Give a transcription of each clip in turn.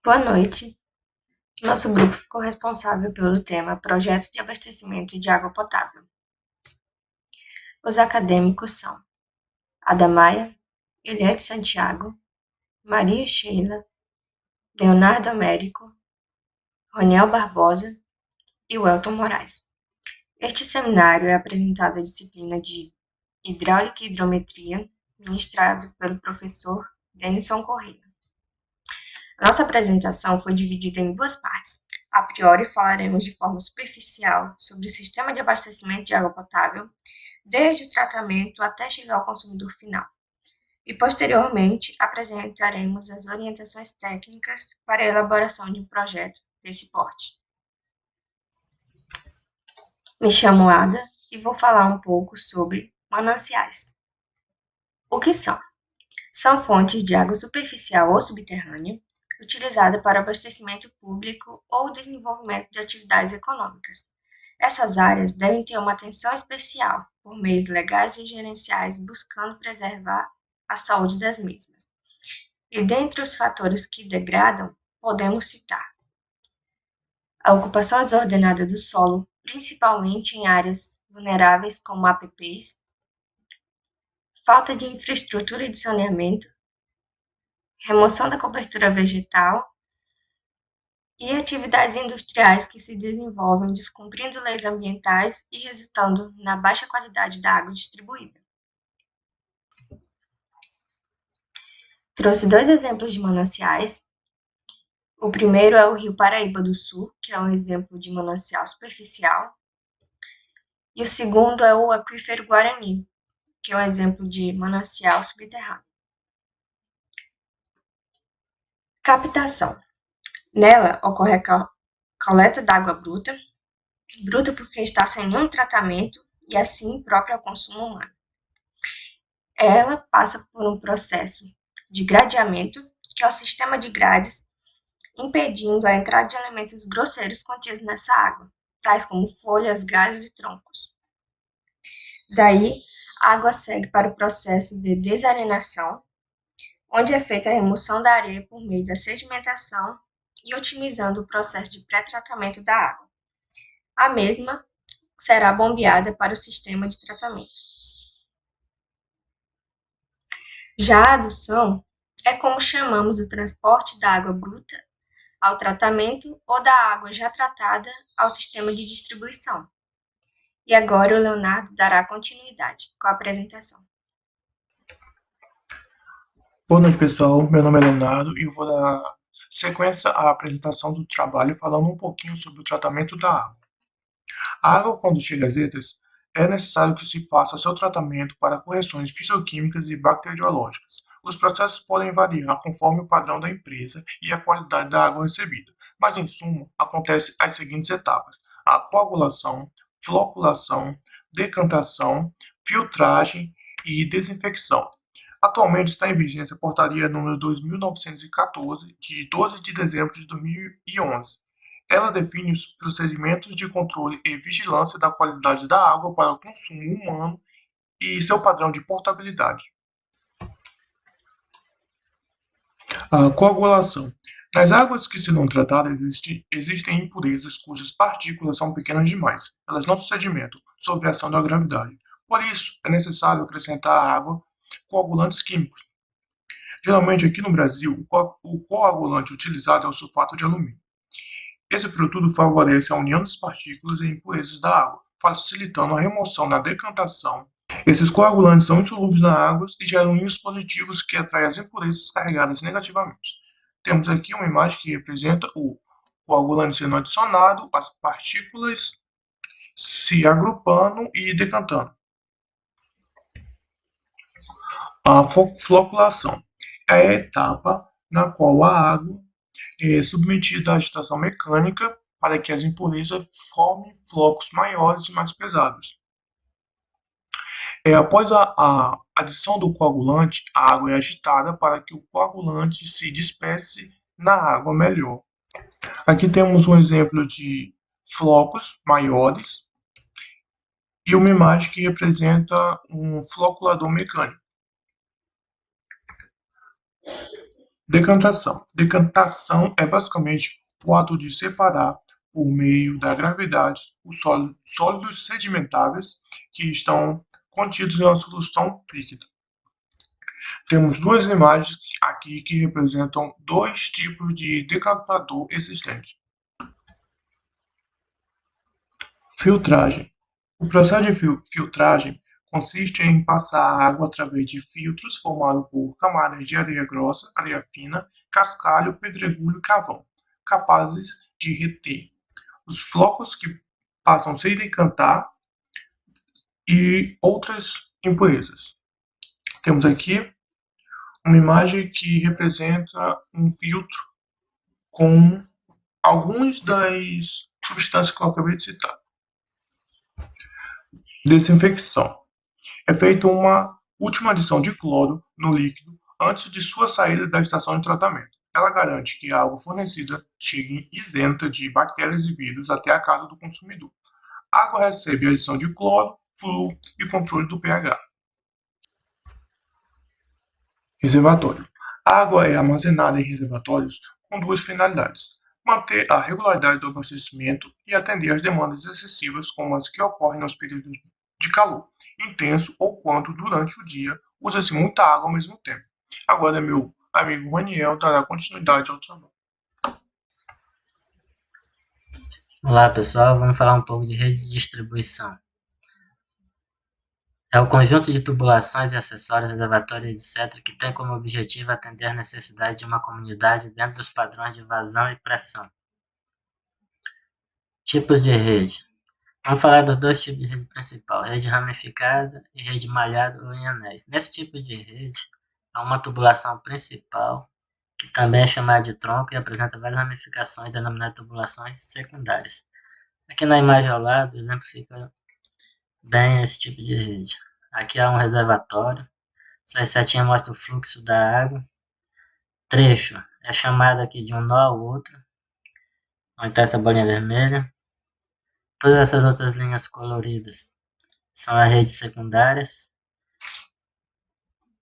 Boa noite. Nosso grupo ficou responsável pelo tema Projeto de Abastecimento de Água Potável. Os acadêmicos são Ada Maia, Eliette Santiago, Maria Sheila, Leonardo Américo, Roniel Barbosa e Welton Moraes. Este seminário é apresentado à disciplina de Hidráulica e Hidrometria, ministrado pelo professor Denison Corrêa. Nossa apresentação foi dividida em duas partes. A priori, falaremos de forma superficial sobre o sistema de abastecimento de água potável, desde o tratamento até chegar ao consumidor final. E, posteriormente, apresentaremos as orientações técnicas para a elaboração de um projeto desse porte. Me chamo Ada e vou falar um pouco sobre mananciais. O que são? São fontes de água superficial ou subterrânea, utilizada para abastecimento público ou desenvolvimento de atividades econômicas. Essas áreas devem ter uma atenção especial, por meios legais e gerenciais, buscando preservar a saúde das mesmas. E dentre os fatores que degradam, podemos citar a ocupação desordenada do solo, principalmente em áreas vulneráveis como APPs, falta de infraestrutura de saneamento, remoção da cobertura vegetal e atividades industriais que se desenvolvem descumprindo leis ambientais e resultando na baixa qualidade da água distribuída. Trouxe dois exemplos de mananciais. O primeiro é o Rio Paraíba do Sul, que é um exemplo de manancial superficial, e o segundo é o Aquífero Guarani, que é um exemplo de manancial subterrâneo. Captação. Nela ocorre a coleta d'água bruta porque está sem nenhum tratamento e assim própria ao consumo humano. Ela passa por um processo de gradeamento, que é o sistema de grades, impedindo a entrada de elementos grosseiros contidos nessa água, tais como folhas, galhos e troncos. Daí, a água segue para o processo de desarenação, onde é feita a remoção da areia por meio da sedimentação e otimizando o processo de pré-tratamento da água. A mesma será bombeada para o sistema de tratamento. Já a adução é como chamamos o transporte da água bruta ao tratamento ou da água já tratada ao sistema de distribuição. E agora o Leonardo dará continuidade com a apresentação. Boa noite, pessoal. Meu nome é Leonardo e eu vou dar sequência à apresentação do trabalho falando um pouquinho sobre o tratamento da água. A água, quando chega às letras, é necessário que se faça seu tratamento para correções físico-químicas e bacteriológicas. Os processos podem variar conforme o padrão da empresa e a qualidade da água recebida, mas em suma, acontecem as seguintes etapas: a coagulação, floculação, decantação, filtragem e desinfecção. Atualmente está em vigência a Portaria número 2.914, de 12 de dezembro de 2011. Ela define os procedimentos de controle e vigilância da qualidade da água para o consumo humano e seu padrão de portabilidade. A coagulação. Nas águas que serão tratadas existem impurezas cujas partículas são pequenas demais. Elas não se sedimentam sob a ação da gravidade. Por isso, é necessário acrescentar à água coagulantes químicos. Geralmente, aqui no Brasil, o coagulante utilizado é o sulfato de alumínio. Esse produto favorece a união das partículas e impurezas da água, facilitando a remoção na decantação. Esses coagulantes são insolúveis na água e geram íons positivos que atraem as impurezas carregadas negativamente. Temos aqui uma imagem que representa o coagulante sendo adicionado, as partículas se agrupando e decantando. A floculação é a etapa na qual a água é submetida à agitação mecânica para que as impurezas formem flocos maiores e mais pesados. Após a adição do coagulante, a água é agitada para que o coagulante se disperse na água melhor. Aqui temos um exemplo de flocos maiores e uma imagem que representa um floculador mecânico. Decantação. Decantação é basicamente o ato de separar, por meio da gravidade, os sólidos sedimentáveis que estão contidos em uma solução líquida. Temos duas imagens aqui que representam dois tipos de decantador existentes. Filtragem. O processo de filtragem consiste em passar a água através de filtros formados por camadas de areia grossa, areia fina, cascalho, pedregulho e carvão, capazes de reter os flocos que passam sem decantar e outras impurezas. Temos aqui uma imagem que representa um filtro com algumas das substâncias que eu acabei de citar. Desinfecção. É feita uma última adição de cloro no líquido antes de sua saída da estação de tratamento. Ela garante que a água fornecida chegue isenta de bactérias e vírus até a casa do consumidor. A água recebe a adição de cloro, flúor e controle do pH. Reservatório. A água é armazenada em reservatórios com duas finalidades: manter a regularidade do abastecimento e atender às demandas excessivas como as que ocorrem nos períodos de calor intenso ou quando, durante o dia, usa-se muita água ao mesmo tempo. Agora, meu amigo Raniel dará continuidade ao trabalho. Olá pessoal, vamos falar um pouco de rede de distribuição. É o conjunto de tubulações e acessórios, reservatórios, etc., que tem como objetivo atender às necessidades de uma comunidade dentro dos padrões de vazão e pressão. Tipos de rede. Vamos falar dos dois tipos de rede principal, rede ramificada e rede malhada ou em anéis. Nesse tipo de rede, há uma tubulação principal, que também é chamada de tronco e apresenta várias ramificações denominadas tubulações secundárias. Aqui na imagem ao lado, exemplifica bem esse tipo de rede. Aqui há um reservatório, essa setinha mostra o fluxo da água. Trecho é chamado aqui de um nó ao outro, onde está essa bolinha vermelha. Todas essas outras linhas coloridas são as redes secundárias.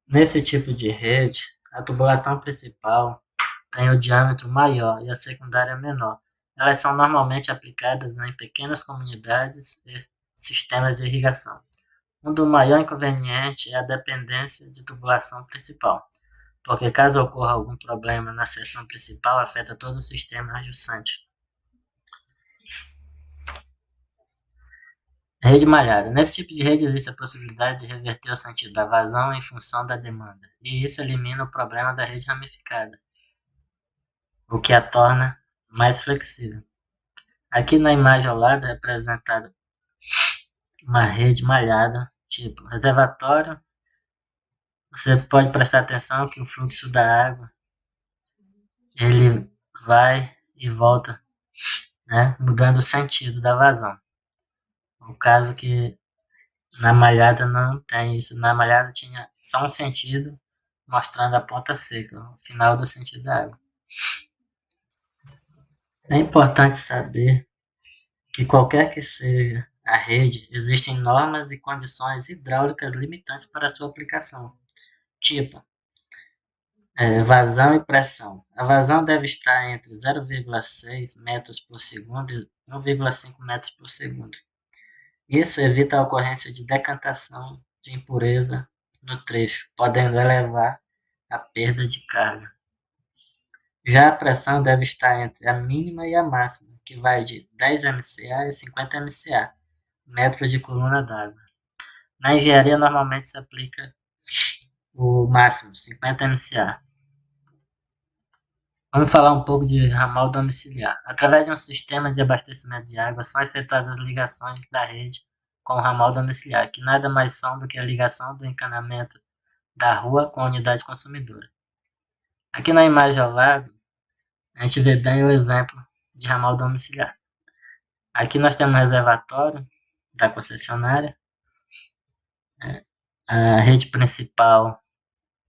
Nesse tipo de rede, a tubulação principal tem o diâmetro maior e a secundária menor. Elas são normalmente aplicadas em pequenas comunidades e sistemas de irrigação. Um dos maiores inconvenientes é a dependência de tubulação principal, porque caso ocorra algum problema na seção principal, afeta todo o sistema adjacente. Rede malhada. Nesse tipo de rede existe a possibilidade de reverter o sentido da vazão em função da demanda, e isso elimina o problema da rede ramificada, o que a torna mais flexível. Aqui na imagem ao lado é representada uma rede malhada, tipo reservatório. Você pode prestar atenção que o fluxo da água ele vai e volta, né, mudando o sentido da vazão. O caso que na malhada não tem isso. Na malhada tinha só um sentido, mostrando a ponta seca, o final do sentido da água. É importante saber que qualquer que seja a rede, existem normas e condições hidráulicas limitantes para a sua aplicação. Tipo, vazão e pressão. A vazão deve estar entre 0,6 metros por segundo e 1,5 metros por segundo. Isso evita a ocorrência de decantação de impureza no trecho, podendo elevar a perda de carga. Já a pressão deve estar entre a mínima e a máxima, que vai de 10 MCA e 50 MCA, metro de coluna d'água. Na engenharia, normalmente se aplica o máximo, 50 MCA. Vamos falar um pouco de ramal domiciliar. Através de um sistema de abastecimento de água, são efetuadas as ligações da rede com o ramal domiciliar, que nada mais são do que a ligação do encanamento da rua com a unidade consumidora. Aqui na imagem ao lado, a gente vê bem o exemplo de ramal domiciliar. Aqui nós temos o reservatório da concessionária, a rede principal,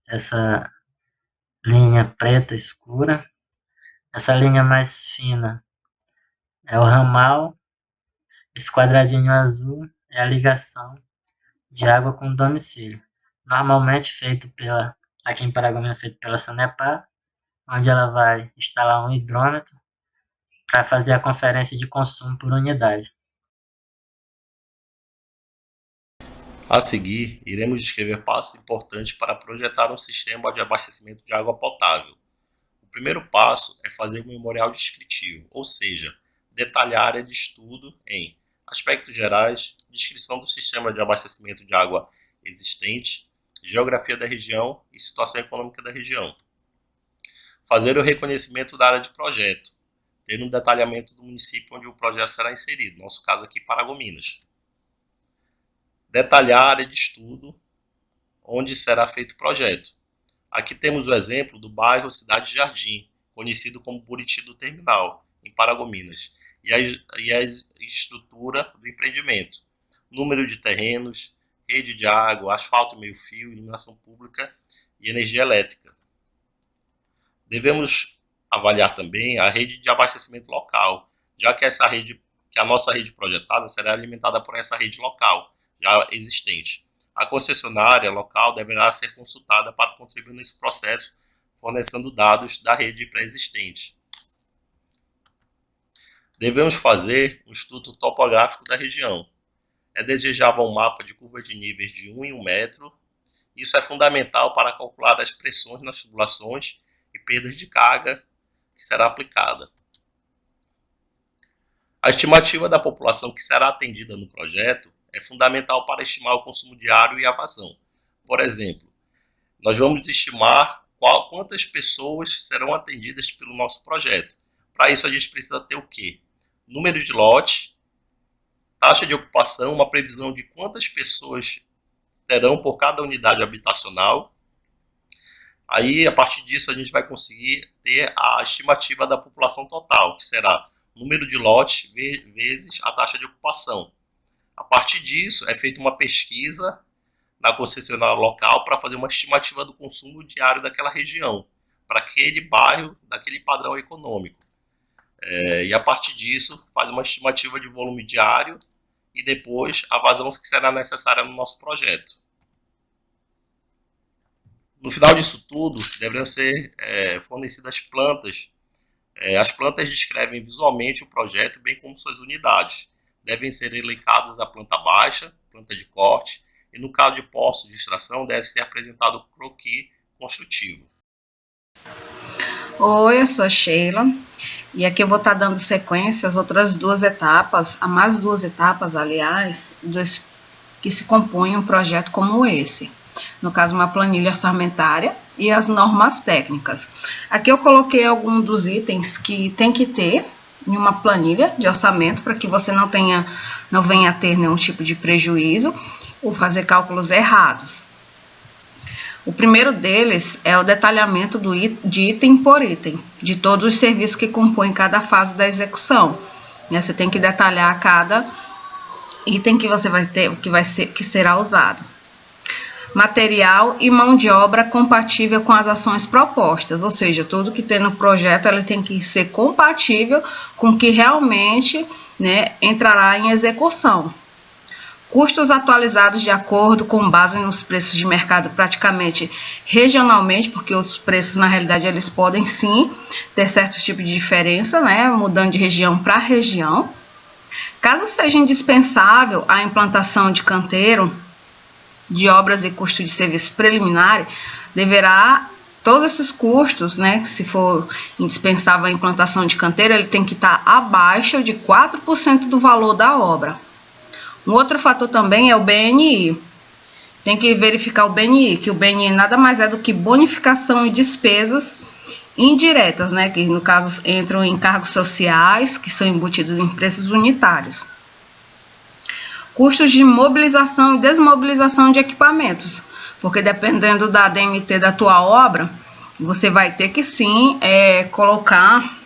essa linha preta escura. Essa linha mais fina é o ramal, esse quadradinho azul é a ligação de água com o domicílio. Normalmente feito aqui em Paragominas, feito pela Sanepar, onde ela vai instalar um hidrômetro para fazer a conferência de consumo por unidade. A seguir, iremos descrever passos importantes para projetar um sistema de abastecimento de água potável. O primeiro passo é fazer um memorial descritivo, ou seja, detalhar a área de estudo em aspectos gerais, descrição do sistema de abastecimento de água existente, geografia da região e situação econômica da região. Fazer o reconhecimento da área de projeto, ter um detalhamento do município onde o projeto será inserido, no nosso caso aqui, Paragominas. Detalhar a área de estudo onde será feito o projeto. Aqui temos o exemplo do bairro Cidade Jardim, conhecido como Buriti do Terminal, em Paragominas, e a estrutura do empreendimento, número de terrenos, rede de água, asfalto meio-fio, iluminação pública e energia elétrica. Devemos avaliar também a rede de abastecimento local, já que a nossa rede projetada será alimentada por essa rede local, já existente. A concessionária local deverá ser consultada para contribuir nesse processo, fornecendo dados da rede pré-existente. Devemos fazer um estudo topográfico da região. É desejável um mapa de curva de níveis de 1 em 1 metro. Isso é fundamental para calcular as pressões nas tubulações e perdas de carga que será aplicada. A estimativa da população que será atendida no projeto é fundamental para estimar o consumo diário e a vazão. Por exemplo, nós vamos estimar quantas pessoas serão atendidas pelo nosso projeto. Para isso, a gente precisa ter o quê? Número de lotes, taxa de ocupação, uma previsão de quantas pessoas terão por cada unidade habitacional. Aí, a partir disso, a gente vai conseguir ter a estimativa da população total, que será número de lotes vezes a taxa de ocupação. A partir disso, é feita uma pesquisa na concessionária local para fazer uma estimativa do consumo diário daquela região, para aquele bairro, daquele padrão econômico. E a partir disso, faz uma estimativa de volume diário e depois a vazão que será necessária no nosso projeto. No final disso tudo, deveriam ser fornecidas plantas. As plantas descrevem visualmente o projeto, bem como suas unidades. Devem ser elencadas a planta baixa, planta de corte, e no caso de poço de extração, deve ser apresentado o croquis construtivo. Oi, eu sou a Sheila, e aqui eu vou estar dando sequência às outras duas etapas, a mais duas etapas, aliás, que se compõem um projeto como esse. No caso, uma planilha orçamentária e as normas técnicas. Aqui eu coloquei alguns dos itens que tem que ter em uma planilha de orçamento para que você não venha a ter nenhum tipo de prejuízo ou fazer cálculos errados. O primeiro deles é o detalhamento de item por item, de todos os serviços que compõem cada fase da execução. Você tem que detalhar cada item que você vai ter, que será usado. Material e mão de obra compatível com as ações propostas, ou seja, tudo que tem no projeto ele tem que ser compatível com o que realmente entrará em execução. Custos atualizados de acordo com base nos preços de mercado praticamente regionalmente, porque os preços na realidade eles podem sim ter certos tipos de diferença, mudando de região para região. Caso seja indispensável a implantação de canteiro, de obras e custo de serviço preliminar, todos esses custos, se for indispensável a implantação de canteiro, ele tem que estar abaixo de 4% do valor da obra. Um outro fator também é o BNI. Tem que verificar o BNI, que o BNI nada mais é do que bonificação e despesas indiretas, que no caso entram em encargos sociais, que são embutidos em preços unitários. Custos de mobilização e desmobilização de equipamentos, porque dependendo da DMT da tua obra, você vai ter que sim colocar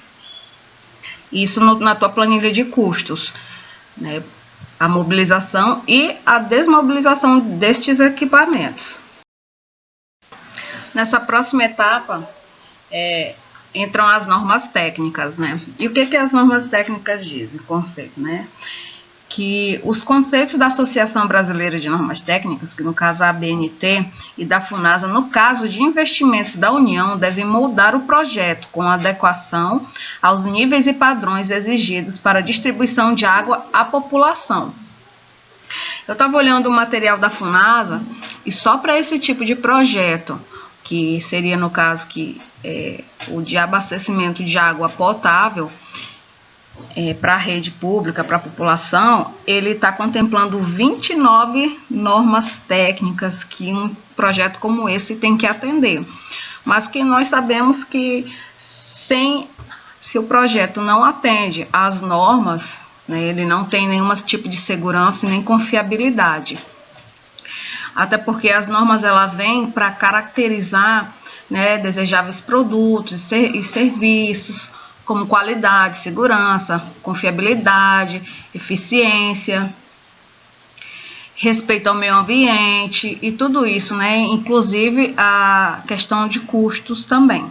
isso na tua planilha de custos, a mobilização e a desmobilização destes equipamentos. Nessa próxima etapa, entram as normas técnicas, E o que as normas técnicas dizem? Conceito, que os conceitos da Associação Brasileira de Normas Técnicas, que no caso é a ABNT, e da FUNASA, no caso de investimentos da União, devem moldar o projeto com adequação aos níveis e padrões exigidos para a distribuição de água à população. Eu estava olhando o material da FUNASA e só para esse tipo de projeto, que seria no caso o de abastecimento de água potável, para a rede pública, para a população, ele está contemplando 29 normas técnicas que um projeto como esse tem que atender. Mas que nós sabemos que se o projeto não atende às normas, né, ele não tem nenhum tipo de segurança nem confiabilidade. Até porque as normas vêm para caracterizar, né, desejáveis produtos e serviços, como qualidade, segurança, confiabilidade, eficiência, respeito ao meio ambiente e tudo isso, né? Inclusive a questão de custos também.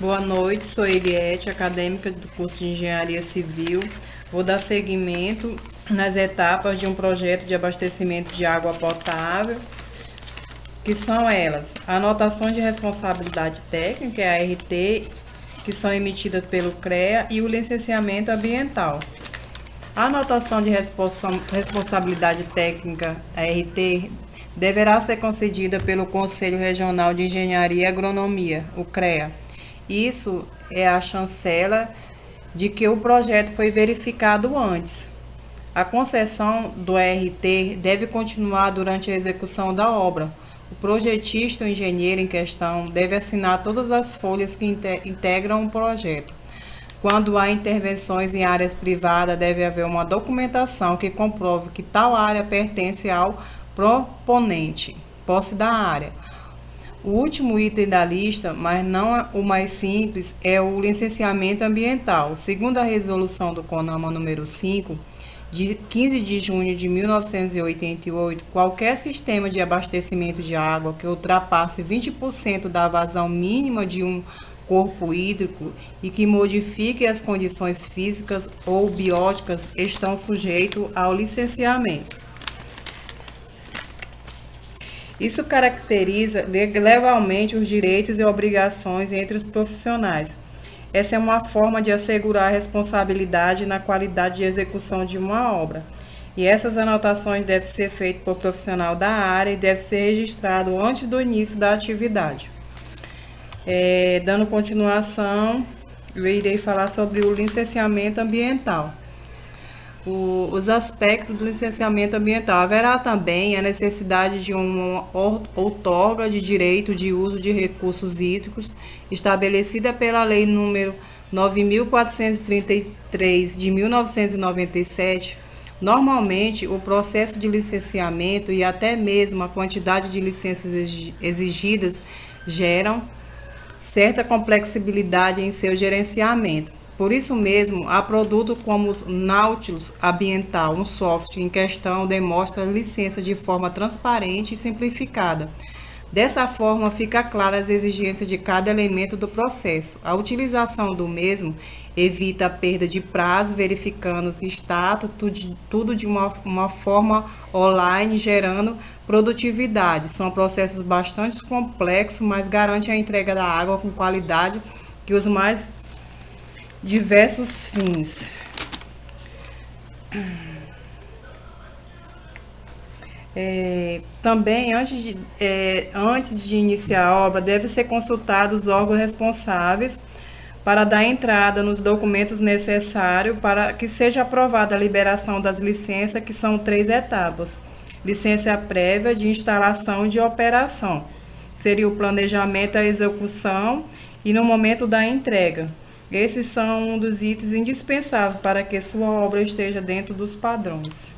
Boa noite, sou Eliette, acadêmica do curso de Engenharia Civil. Vou dar seguimento nas etapas de um projeto de abastecimento de água potável, que são elas: a anotação de responsabilidade técnica, que é a ART, que são emitidas pelo CREA, e o licenciamento ambiental. A anotação de responsabilidade técnica, a ART, deverá ser concedida pelo Conselho Regional de Engenharia e Agronomia, o CREA. Isso é a chancela de que o projeto foi verificado antes. A concessão do ART deve continuar durante a execução da obra. O projetista ou engenheiro em questão deve assinar todas as folhas que integram o projeto. Quando há intervenções em áreas privadas, deve haver uma documentação que comprove que tal área pertence ao proponente, posse da área. O último item da lista, mas não o mais simples, é o licenciamento ambiental. Segundo a resolução do CONAMA número 5, de 15 de junho de 1988, qualquer sistema de abastecimento de água que ultrapasse 20% da vazão mínima de um corpo hídrico e que modifique as condições físicas ou bióticas estão sujeitos ao licenciamento. Isso caracteriza legalmente os direitos e obrigações entre os profissionais. Essa é uma forma de assegurar a responsabilidade na qualidade de execução de uma obra. E essas anotações devem ser feitas por profissional da área e devem ser registradas antes do início da atividade. Dando continuação, eu irei falar sobre o licenciamento ambiental. Os aspectos do licenciamento ambiental. Haverá também a necessidade de uma outorga de direito de uso de recursos hídricos estabelecida pela Lei nº 9.433 de 1997. Normalmente, o processo de licenciamento e até mesmo a quantidade de licenças exigidas geram certa complexibilidade em seu gerenciamento. Por isso mesmo, há produtos como os Nautilus Ambiental, um software em questão demonstra a licença de forma transparente e simplificada. Dessa forma, fica clara as exigências de cada elemento do processo. A utilização do mesmo evita a perda de prazo, verificando se está tudo de uma forma online, gerando produtividade. São processos bastante complexos, mas garante a entrega da água com qualidade que os mais diversos fins. Também, antes de iniciar a obra, deve ser consultados os órgãos responsáveis para dar entrada nos documentos necessários para que seja aprovada a liberação das licenças, que são 3 etapas. Licença prévia de instalação e de operação. Seria o planejamento, a execução e no momento da entrega. Esses são um dos itens indispensáveis para que sua obra esteja dentro dos padrões.